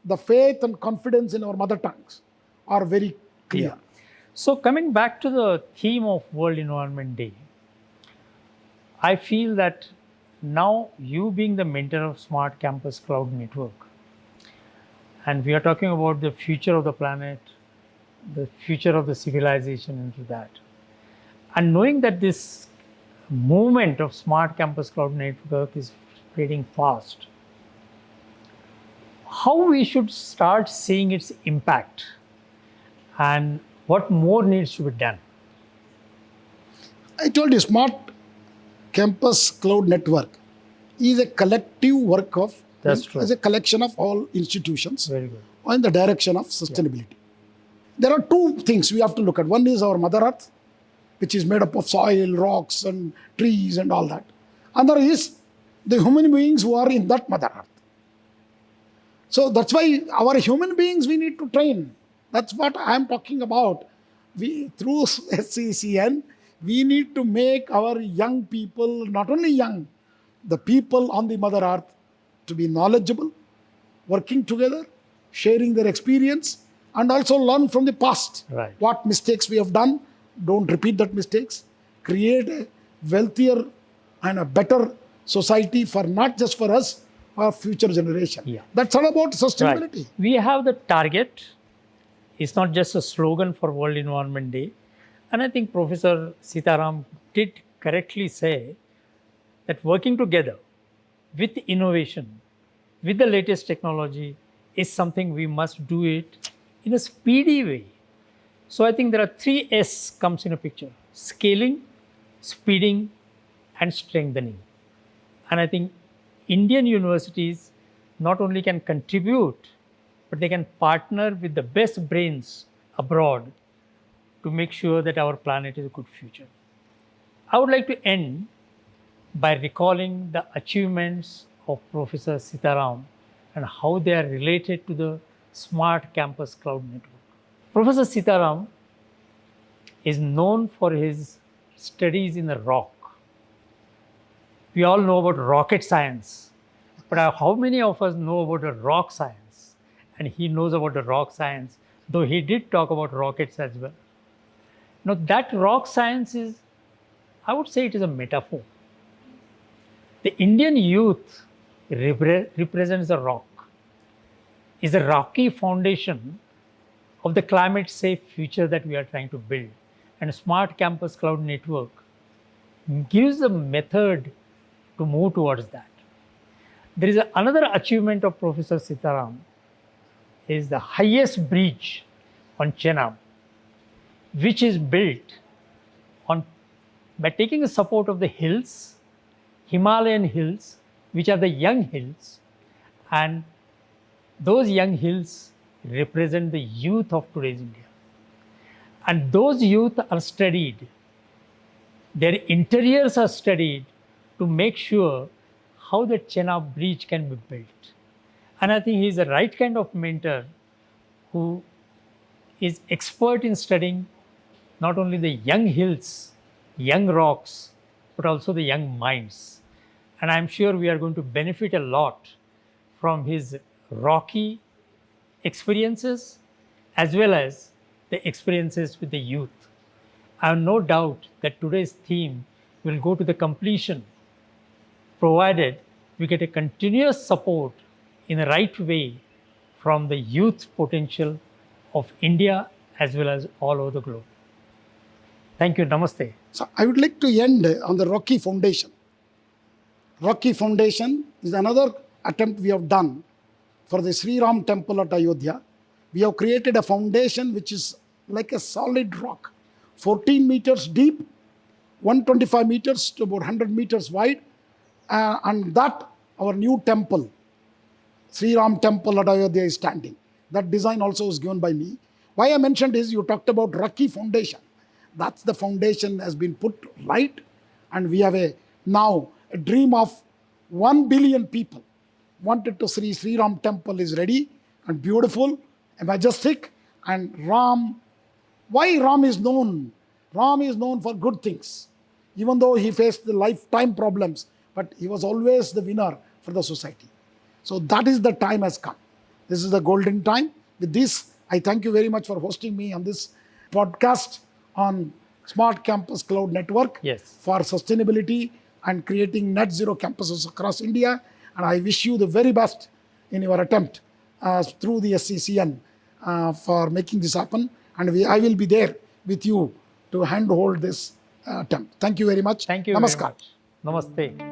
the faith and confidence in our mother tongues are very clear. Yeah. So coming back to the theme of World Environment Day, I feel that now you being the mentor of Smart Campus Cloud Network, and we are talking about the future of the planet, the future of the civilization into that. And knowing that this movement of Smart Campus Cloud Network is spreading fast, how we should start seeing its impact and what more needs to be done? I told you, Smart Campus Cloud Network is a collective work of, That's true. is a collection of all institutions Very good. in the direction of sustainability. There are two things we have to look at. One is our Mother Earth, which is made up of soil, rocks, and trees and all that. Another is the human beings who are in that Mother Earth. So that's why our human beings we need to train. That's what I am talking about. We, through SCCN, we need to make our young people, not only young, the people on the Mother Earth, to be knowledgeable, working together, sharing their experience, and also learn from the past. Right. What mistakes we have done, don't repeat that mistakes. Create a wealthier and a better society for not just for us, for future generation. Yeah. That's all about sustainability. Right. We have the target. It's not just a slogan for World Environment Day. And I think Professor Sitharam did correctly say that working together with innovation, with the latest technology, is something we must do it in a speedy way. So I think there are 3 S comes in a picture: scaling, speeding, and strengthening. And I think Indian universities not only can contribute, but they can partner with the best brains abroad to make sure that our planet is a good future. I would like to end by recalling the achievements of Professor Sitharam and how they are related to the Smart Campus Cloud Network. Professor Sitharam is known for his studies in the rock. We all know about rocket science, but how many of us know about the rock science? And he knows about the rock science, though he did talk about rockets as well. Now that rock science is, I would say it is a metaphor. The Indian youth represents the rock, is a rocky foundation of the climate safe future that we are trying to build. And Smart Campus Cloud Network gives a method to move towards that. There is another achievement of Professor Sitharam, is the highest bridge on Chenab, which is built on by taking the support of the hills, Himalayan hills, which are the young hills, and those young hills represent the youth of today's India. And those youth are studied, their interiors are studied to make sure how the Chenab Bridge can be built. And I think he's the right kind of mentor who is expert in studying not only the young hills, young rocks, but also the young minds. And I'm sure we are going to benefit a lot from his rocky experiences as well as the experiences with the youth. I have no doubt that today's theme will go to the completion, provided we get a continuous support in the right way from the youth potential of India as well as all over the globe. Thank you. Namaste. So I would like to end on the Rocky Foundation. Rocky Foundation is another attempt we have done for the Sri Ram temple at Ayodhya. We have created a foundation which is like a solid rock, 14 meters deep, 125 meters to about 100 meters wide, and that our new temple, Sri Ram temple at Ayodhya, is standing. That design also was given by me. Why I mentioned is you talked about Rocky Foundation. That's the foundation has been put right, and we have now a dream of 1 billion people wanted to see Sri Ram temple is ready and beautiful and majestic. And Ram, why Ram is known? Ram is known for good things. Even though he faced the lifetime problems, but he was always the winner for the society. So that is the time has come. This is the golden time. With this, I thank you very much for hosting me on this podcast on Smart Campus Cloud Network for sustainability and creating net zero campuses across India. And I wish you the very best in your attempt through the SCCN for making this happen. And I will be there with you to handhold this attempt. Thank you very much. Thank you Namaskar. very much. Namaste.